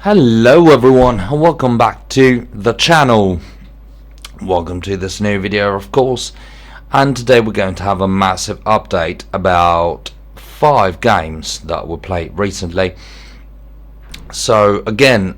Hello everyone, and welcome back to the channel. Welcome to this new video, of course, and today we're going to have a massive update about 5 games that we played recently. So again,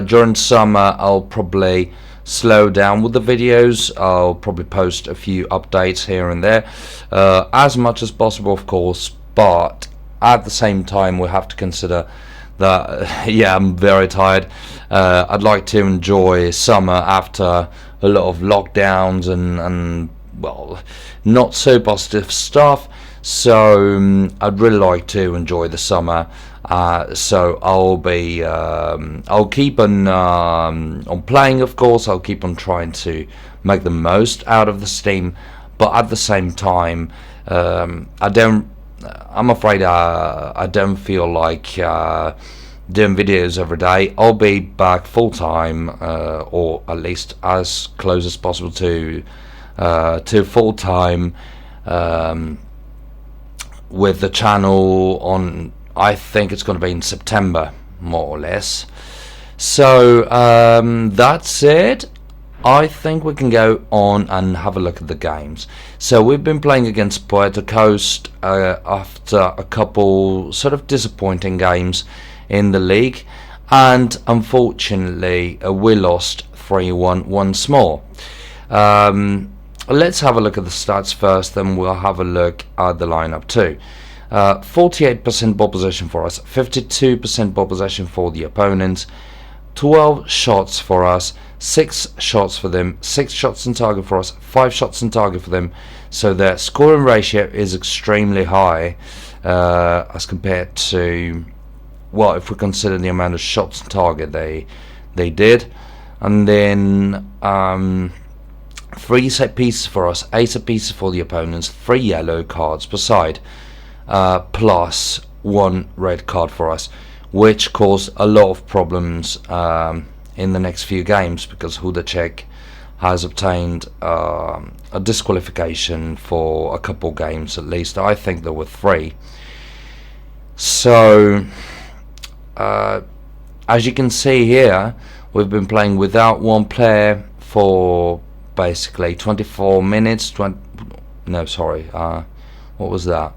during summer I'll probably slow down with the videos. I'll probably post a few updates here and there, as much as possible, of course, but at the same time we have to consider that yeah, I'm very tired. I'd like to enjoy summer after a lot of lockdowns and well, not so positive stuff. So I'd really like to enjoy the summer. So I'll keep on playing, of course. I'll keep on trying to make the most out of the Steam, but at the same time, I'm afraid I don't feel like doing videos every day. I'll be back full time, or at least as close as possible to full time, with the channel on. I think it's going to be in September, more or less. So that's it. I think we can go on and have a look at the games. So we've been playing against Puerto Coast after a couple sort of disappointing games in the league, and unfortunately we lost 3-1 once more. Let's have a look at the stats first, then we'll have a look at the lineup too. 48% ball possession for us, 52% ball possession for the opponents, 12 shots for us, 6 shots for them, 6 shots on target for us, 5 shots on target for them. So their scoring ratio is extremely high as compared to, well, if we consider the amount of shots on target they did. And then 3 set pieces for us, 8 set pieces for the opponents, 3 yellow cards per side, plus 1 red card for us, which caused a lot of problems in the next few games, because Hudacek has obtained a disqualification for a couple games at least. I think there were 3. So as you can see here, we've been playing without one player for basically 24 minutes. What was that?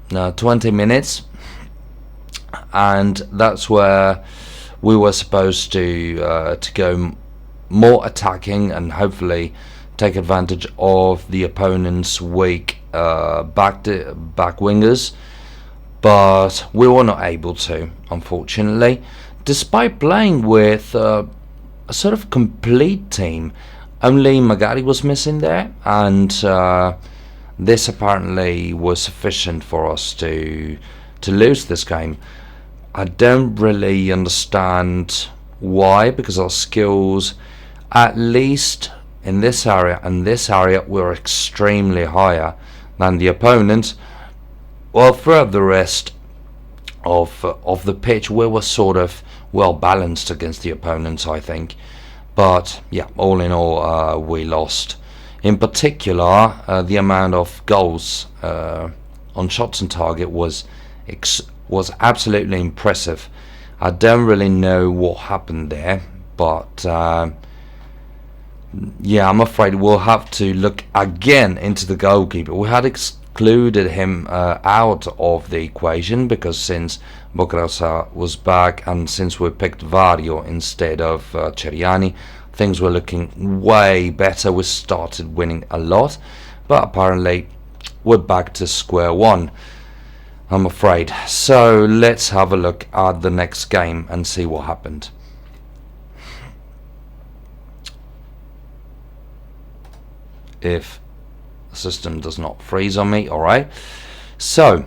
20 minutes, and that's where we were supposed to go more attacking and hopefully take advantage of the opponent's weak back wingers, but we were not able to, unfortunately, despite playing with a sort of complete team. Only Magari was missing there, and this apparently was sufficient for us to lose this game. I don't really understand why, because our skills, at least in this area and this area, were extremely higher than the opponent. Well, throughout the rest of the pitch, we were sort of well balanced against the opponents, I think. But yeah, all in all, we lost. In particular, the amount of goals on shots on target was absolutely impressive. I don't really know what happened there, but yeah, I'm afraid we'll have to look again into the goalkeeper. We had excluded him out of the equation, because since Bocrosa was back and since we picked Vario instead of Ceriani, things were looking way better. We started winning a lot, but apparently we're back to square one, I'm afraid. So let's have a look at the next game and see what happened. If the system does not freeze on me. Alright, so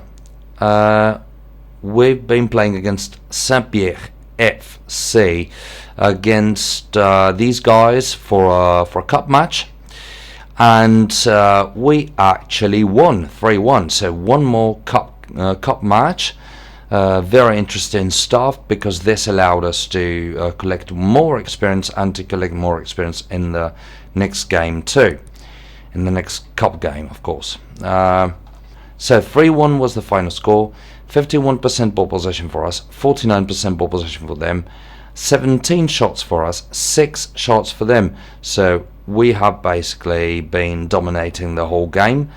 we've been playing against Saint-Pierre FC, against these guys for a cup match, and we actually won 3-1. So one more cup match. Very interesting stuff, because this allowed us to collect more experience, and to collect more experience in the next game too, in the next cup game, of course. So 3-1 was the final score. 51% ball possession for us, 49% ball possession for them, 17 shots for us, 6 shots for them. So we have basically been dominating the whole game.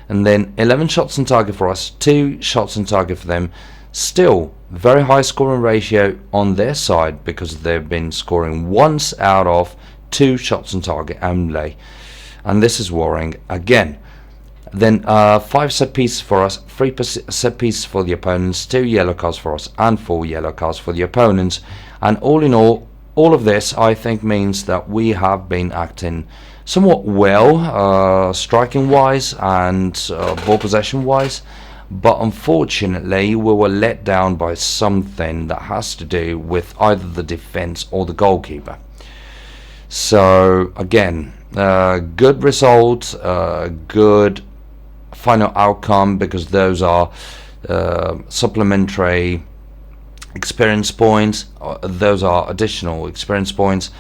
And then 11 shots on target for us, 2 shots on target for them. Still very high scoring ratio on their side, because they've been scoring once out of 2 shots on target only, and this is worrying again. Then 5 set pieces for us, 3 set pieces for the opponents, 2 yellow cards for us, and 4 yellow cards for the opponents. And all in all of this, I think, means that we have been acting somewhat well, striking wise and ball possession wise, but unfortunately we were let down by something that has to do with either the defense or the goalkeeper. So again, good result, good final outcome, because those are supplementary experience points, those are additional experience points,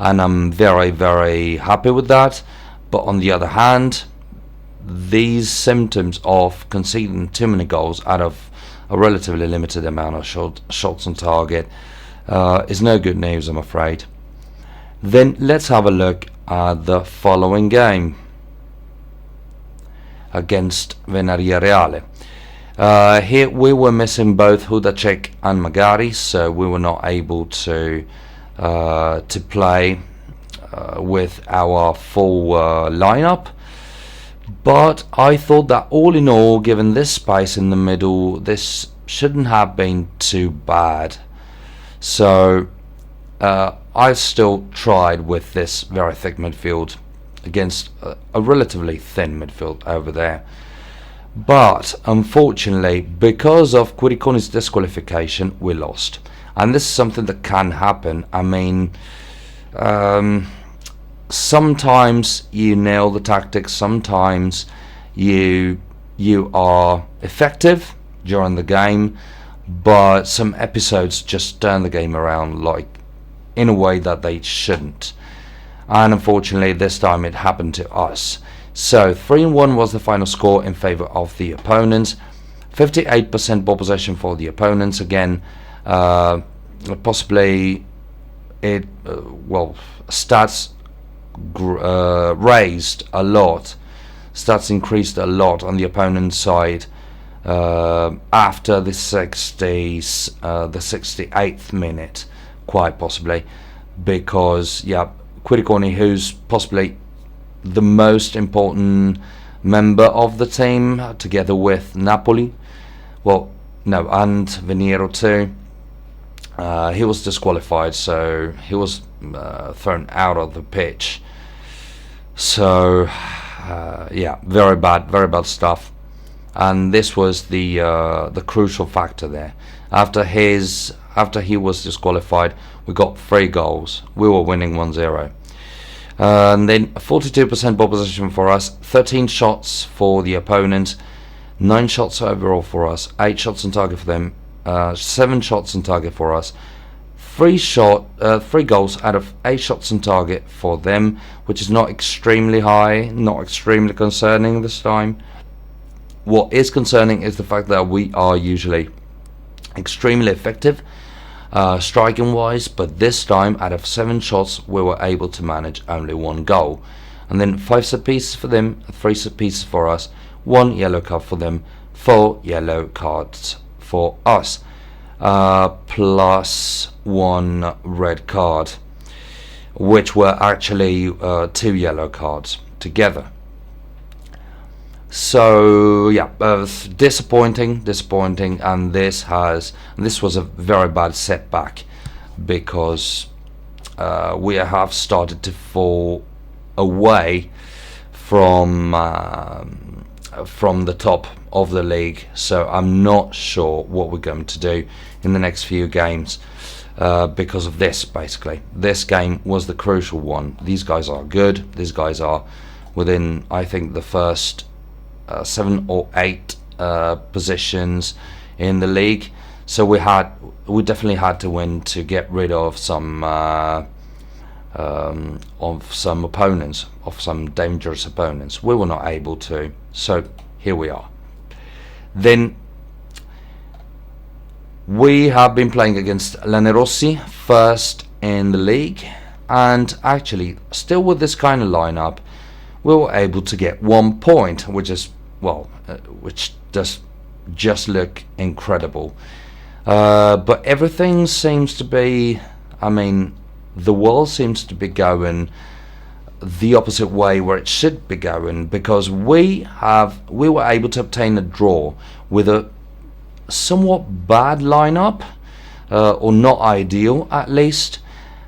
and I'm very, very happy with that. But on the other hand, these symptoms of conceding too many goals out of a relatively limited amount of shots on target is no good news, I'm afraid. Then let's have a look at the following game against Venaria Reale. Here we were missing both Hudacek and Magari, so we were not able to play with our full lineup. But I thought that all in all, given this space in the middle, this shouldn't have been too bad. So I still tried with this very thick midfield against a relatively thin midfield over there. But unfortunately, because of Curiconi's disqualification, we lost. And this is something that can happen. I mean, sometimes you nail the tactics, sometimes you are effective during the game, but some episodes just turn the game around, like in a way that they shouldn't. And unfortunately this time it happened to us. So 3-1 was the final score in favor of the opponents. 58% ball possession for the opponents again. Possibly it stats raised a lot, stats increased a lot on the opponent's side after the 68th minute, quite possibly, because Curiconi, who's possibly the most important member of the team, together with Napoli, and Veniero too, he was disqualified, so he was thrown out of the pitch. So very bad stuff. And this was the crucial factor there. After he was disqualified, we got 3 goals. We were winning 1-0. And then 42% ball possession for us, 13 shots for the opponent, 9 shots overall for us, 8 shots on target for them, 7 shots on target for us, 3 goals out of 8 shots on target for them, which is not extremely high, not extremely concerning this time. What is concerning is the fact that we are usually extremely effective striking wise, but this time out of 7 shots we were able to manage only 1 goal. And then 5 set pieces for them, 3 set pieces for us, 1 yellow card for them, 4 yellow cards for us, plus 1 red card, which were actually 2 yellow cards together. So disappointing, and this was a very bad setback, because we have started to fall away from the top of the league. So I'm not sure what we're going to do in the next few games because of this. Basically, this game was the crucial one. These guys are good. These guys are within, I think, the first 7 or 8 positions in the league. So we definitely had to win to get rid of some opponents, of some dangerous opponents. We were not able to, so here we are. Then we have been playing against Lanerossi first in the league, and actually still with this kind of lineup we were able to get 1 point, which is, well, which does just look incredible. But everything seems to be, I mean, the world seems to be going the opposite way where it should be going, because we were able to obtain a draw with a somewhat bad lineup, or not ideal at least,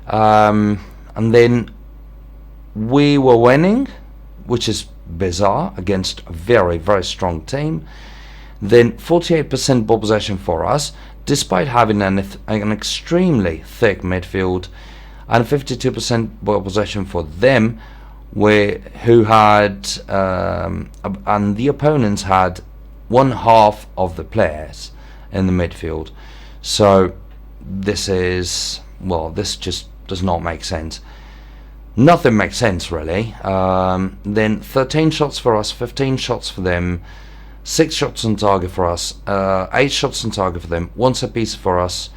and then we were winning, which is bizarre, against a very, very strong team. Then 48% ball possession for us, despite having an extremely thick midfield, and 52% ball possession for them, who had and the opponents had one half of the players in the midfield. So this is, well, this just does not make sense. Nothing makes sense really. Then 13 shots for us, 15 shots for them, 6 shots on target for us, 8 shots on target for them, 1 set piece for us,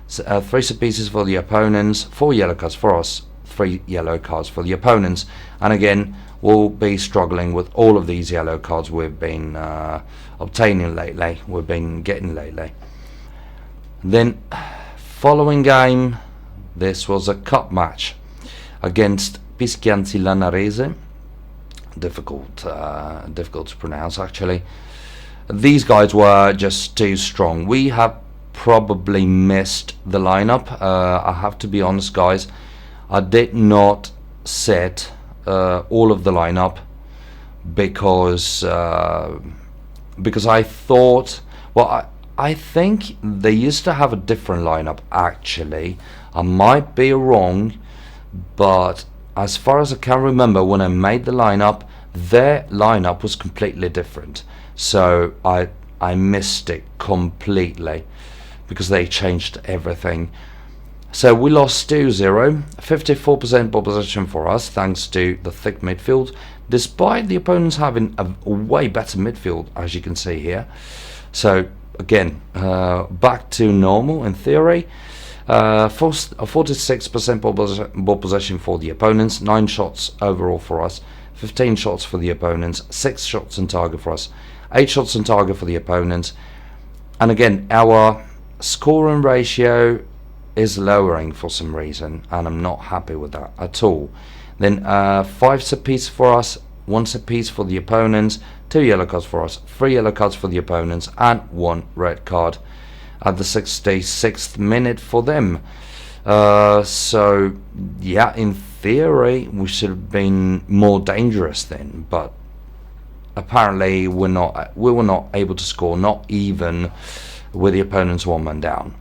3 set pieces for the opponents, 4 yellow cards for us, 3 yellow cards for the opponents. And again, we'll be struggling with all of these yellow cards we've been obtaining lately, we've been getting lately. Then following game, this was a cup match against Pischianzi Lanarese. Difficult to pronounce actually. These guys were just too strong. We have probably missed the lineup. I have to be honest, guys, I did not set all of the lineup because I thought, well, I think they used to have a different lineup actually. I might be wrong, but as far as I can remember, when I made the lineup, their lineup was completely different. So I missed it completely because they changed everything. So we lost 2-0, 54% ball possession for us, thanks to the thick midfield, despite the opponents having a way better midfield, as you can see here. So again, back to normal in theory. 46% ball possession for the opponents, 9 shots overall for us, 15 shots for the opponents, 6 shots on target for us, 8 shots on target for the opponents. And again, our scoring ratio is lowering for some reason, and I'm not happy with that at all. Then 5 set pieces for us, 1 set piece for the opponents, 2 yellow cards for us, 3 yellow cards for the opponents, and 1 red card at the 66th minute for them. So yeah, in theory we should have been more dangerous then, but apparently we were not able to score, not even with the opponents 1 man down.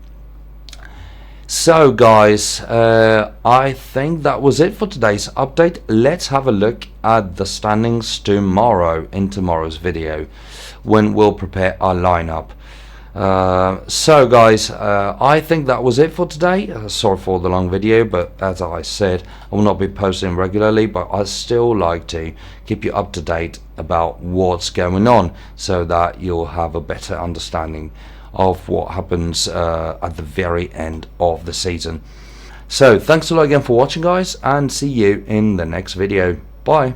So guys, I think that was it for today's update. Let's have a look at the standings tomorrow in tomorrow's video, when we'll prepare our lineup. So guys, I think that was it for today. Sorry for the long video, but as I said, I will not be posting regularly, but I still like to keep you up to date about what's going on, so that you'll have a better understanding of what happens at the very end of the season. So thanks a lot again for watching, guys, and see you in the next video. Bye.